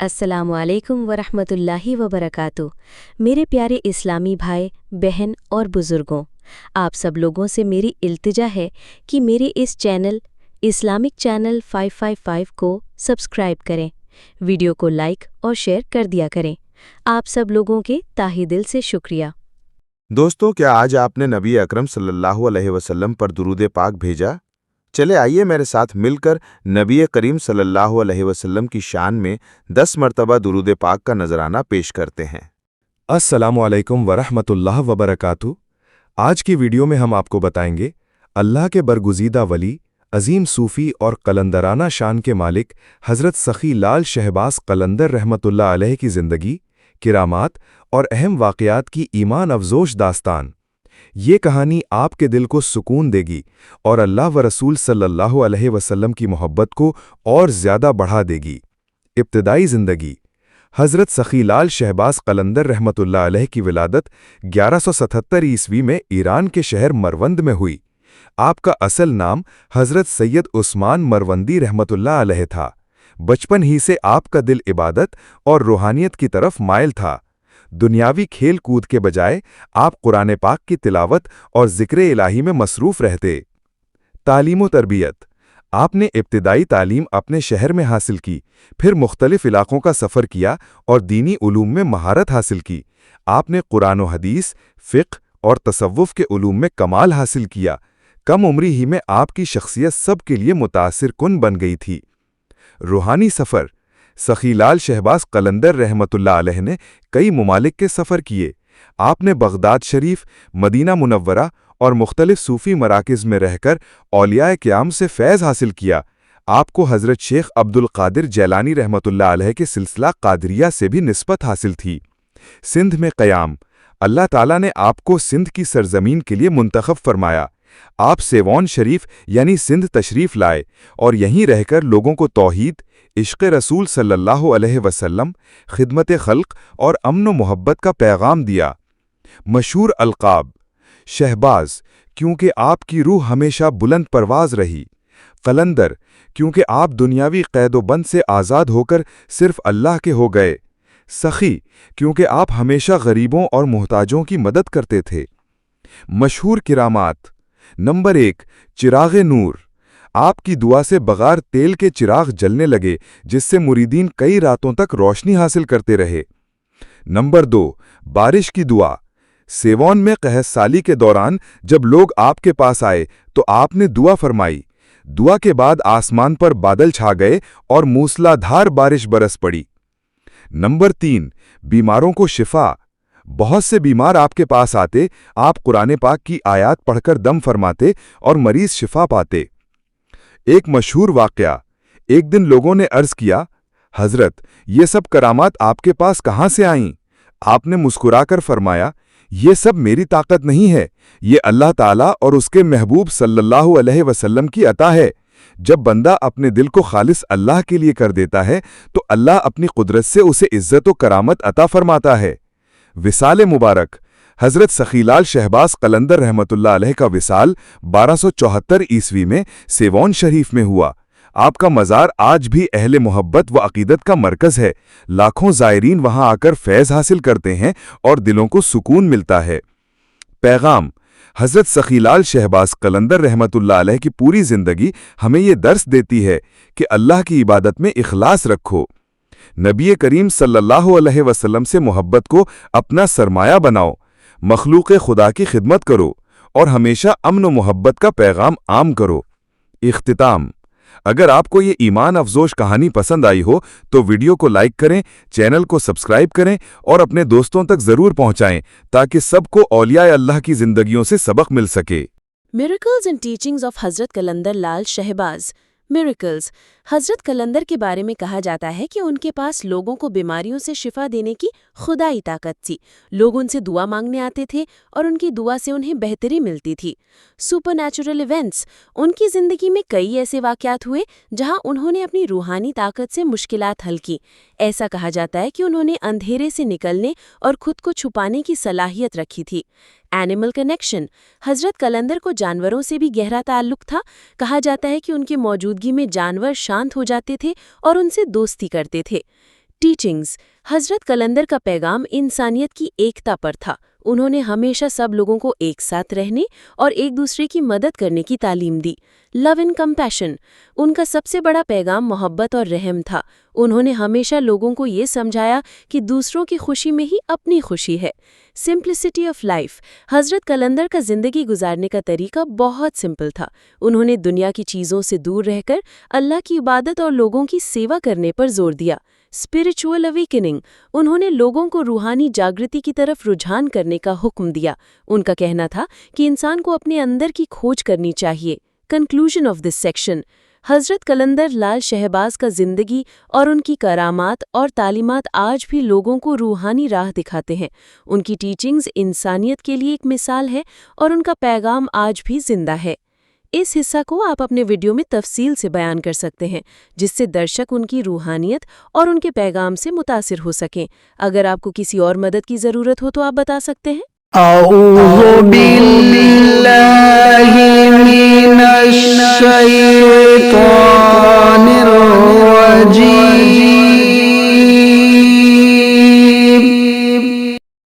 अस्सलामु अलैकुम वरहमतुल्लाहि वबरकातुह। मेरे प्यारे इस्लामी भाई बहन और बुज़ुर्गों, आप सब लोगों से मेरी इल्तिजा है कि मेरे इस चैनल इस्लामिक चैनल 555 को सब्सक्राइब करें, वीडियो को लाइक और शेयर कर दिया करें। आप सब लोगों के ताहे दिल से शुक्रिया। दोस्तों, क्या आज आपने नबी अकरम सल्लल्लाहु अलैहि वसल्लम पर दुरूद पाक भेजा? चले आइए मेरे साथ मिलकर नबी करीम सल्लल्लाहु अलैहि वसल्लम की शान में 10 मरतबा दुरूद पाक का नजराना पेश करते हैं। अस्सलामु अलैकुम वरहमतुल्लाह वबरकातुह। आज की वीडियो में हम आपको बताएंगे अल्लाह के बरगुज़ीदा वली, अजीम सूफ़ी और कलंदराना शान के मालिक हज़रत सखी लाल शहबाज कलंदर रहमतुल्लाह अलैह की ज़िंदगी, किरामात और अहम वाक़यात की ईमान अफ़ज़ोश दास्तान। ये कहानी आपके दिल को सुकून देगी और अल्लाह व रसूल सल्लल्लाहु अलैहि वसल्लम की मोहब्बत को और ज़्यादा बढ़ा देगी। इब्तिदाई ज़िंदगी। हज़रत सखी लाल शहबाज कलंदर रहमतुल्लाह अलैह की विलादत 1177 ईस्वी में ईरान के शहर मरवंद में हुई। आपका असल नाम हज़रत सैयद उस्मान मरवंदी रहमतुल्लाह अलैह था। बचपन ही से आपका दिल इबादत और रूहानियत की तरफ मायल था। दुनियावी खेल कूद के बजाय आप कुरान पाक की तिलावत और ज़िक्र इलाही में मसरूफ़ रहते। तालीम व तरबियत। आपने इब्तिदाई तालीम अपने शहर में हासिल की, फिर मुख्तलिफ इलाक़ों का सफ़र किया और दीनी उलूम में महारत हासिल की। आपने कुरान व हदीस, फ़िक़्ह और तसव्वुफ़ के उलूम में कमाल हासिल किया। कम उम्री ही में आपकी शख्सियत सब के लिए मुतासिर कुन बन गई थी। रूहानी सफ़र। सखी लाल शहबाज कलंदर रहमतुल्लाह अलैह ने कई ममालिक के सफ़र किए। आपने बगदाद शरीफ, मदीना मुनव्वरा और मुख्तलिफ सूफ़ी मराकिज़ में रहकर औलियाए क़याम से फैज़ हासिल किया। आपको हज़रत शेख अब्दुल क़ादिर जैलानी रहमतुल्लाह अलैह के सिलसिला क़ादिरिया से भी निस्बत हासिल थी। सिंध में क़याम। अल्लाह ताला ने आपको सिंध की सरज़मीन के लिए मुंतखब फरमाया। आप सेवान शरीफ यानी सिंध तशरीफ़ लाए और यहीं रहकर लोगों को तौहीद, इश्क़ रसूल सल्लल्लाहु अलैहि वसल्लम, खिदमत खल्क़ और अमन व मोहब्बत का पैगाम दिया। मशहूर अलक़ाब। शहबाज, क्योंकि आपकी रूह हमेशा बुलंद परवाज़ रही। कलंदर, क्योंकि आप दुनियावी क़ैद-ओ-बंद से आज़ाद होकर सिर्फ़ अल्लाह के हो गए। सखी, क्योंकि आप हमेशा गरीबों और मुहताजों की मदद करते थे। मशहूर किरामात। नंबर 1, चिराग़े नूर। आपकी दुआ से बग़ैर तेल के चिराग जलने लगे, जिससे मुरीदीन कई रातों तक रोशनी हासिल करते रहे। नंबर 2, बारिश की दुआ। सेवान में कहस साली के दौरान जब लोग आपके पास आए तो आपने दुआ फरमाई। दुआ के बाद आसमान पर बादल छा गए और मूसलाधार बारिश बरस पड़ी। नंबर 3, बीमारों को शिफा। बहुत से बीमार आपके पास आते, आप कुरान पाक की आयात पढ़कर दम फरमाते और मरीज शिफा पाते। एक मशहूर वाक़या। एक दिन लोगों ने अर्ज़ किया, हज़रत, ये सब करामात आपके पास कहाँ से आईं? आपने मुस्कुराकर फरमाया, ये सब मेरी ताकत नहीं है, ये अल्लाह ताला और उसके महबूब सल्लल्लाहु अलैहि वसल्लम की अता है। जब बंदा अपने दिल को खालिस अल्लाह के लिए कर देता है तो अल्लाह अपनी कुदरत से उसे इज़्ज़त व करामत अता फरमाता है। विसाल मुबारक। हज़रत सखी लाल शहबाज कलंदर रहमतुल्लाह अलैह का विसाल 1274 ईस्वी में सेवान शरीफ में हुआ। आपका मज़ार आज भी अहले मोहब्बत व अक़ीदत का मरकज़ है। लाखों ज़ायरीन वहाँ आकर फैज़ हासिल करते हैं और दिलों को सुकून मिलता है। पैगाम। हज़रत सखी लाल शहबाज कलंदर रहमतुल्लाह अलैह की पूरी ज़िंदगी हमें ये दर्स देती है कि अल्लाह की इबादत में इखलास रखो, नबी करीम सल्लल्लाहु अलैहि वसल्लम से मोहब्बत को अपना सरमाया बनाओ, मखलूक़ खुदा की खिदमत करो और हमेशा अमन व मोहब्बत का पैगाम आम करो। इख्तिताम। अगर आपको ये ईमान अफ़ज़ोश कहानी पसंद आई हो तो वीडियो को लाइक करें, चैनल को सब्सक्राइब करें और अपने दोस्तों तक ज़रूर पहुँचाएं ताकि सबको औलियाए अल्लाह की ज़िंदगियों से सबक मिल सके। मिरेकल्स एंड टीचिंग्स ऑफ हज़रत कलंदर लाल शहबाज। मिरेकल्स। हज़रत कलंदर के बारे में कहा जाता है कि उनके पास लोगों को बीमारियों से शिफा देने की खुदाई ताकत थी। लोग उनसे दुआ मांगने आते थे और उनकी दुआ से उन्हें बेहतरी मिलती थी। Supernatural events. उनकी ज़िंदगी में कई ऐसे वाक़यात हुए जहां उन्होंने अपनी रूहानी ताकत से मुश्किलात हल की। ऐसा कहा जाता है कि उन्होंने अंधेरे से निकलने और खुद को छुपाने की सलाहियत रखी थी। Animal connection. हज़रत कलंदर को जानवरों से भी गहरा ताल्लुक़ था। कहा जाता है कि उनकी मौजूदगी में जानवर शांत हो जाते थे और उनसे दोस्ती करते थे। टीचिंग्स। हजरत कलंदर का पैगाम इंसानियत की एकता पर था। उन्होंने हमेशा सब लोगों को एक साथ रहने और एक दूसरे की मदद करने की तालीम दी। Love and compassion. उनका सबसे बड़ा पैगाम मोहब्बत और रहम था। उन्होंने हमेशा लोगों को ये समझाया कि दूसरों की खुशी में ही अपनी खुशी है। Simplicity of life. हजरत कलंदर का जिंदगी गुजारने का तरीका बहुत सिंपल था। उन्होंने दुनिया की चीज़ों से दूर रहकर अल्लाह की इबादत और लोगों की सेवा करने पर जोर दिया। Spiritual awakening. उन्होंने लोगों को रूहानी जागृति की तरफ रुझान करने का हुक्म दिया। उनका कहना था कि इंसान को अपने अंदर की खोज करनी चाहिए। Conclusion of this section. हजरत कलंदर लाल शहबाज का जिंदगी और उनकी करामात और तालीमात आज भी लोगों को रूहानी राह दिखाते हैं। उनकी टीचिंग्स इंसानियत के लिए एक मिसाल है और उनका पैगाम आज भी जिंदा है। इस हिस्सा को आप अपने वीडियो में तफसील से बयान कर सकते हैं, जिससे दर्शक उनकी रूहानियत और उनके पैगाम से मुतासिर हो सकें। अगर आपको किसी और मदद की ज़रूरत हो तो आप बता सकते हैं। أعوذ بالله من الشيطان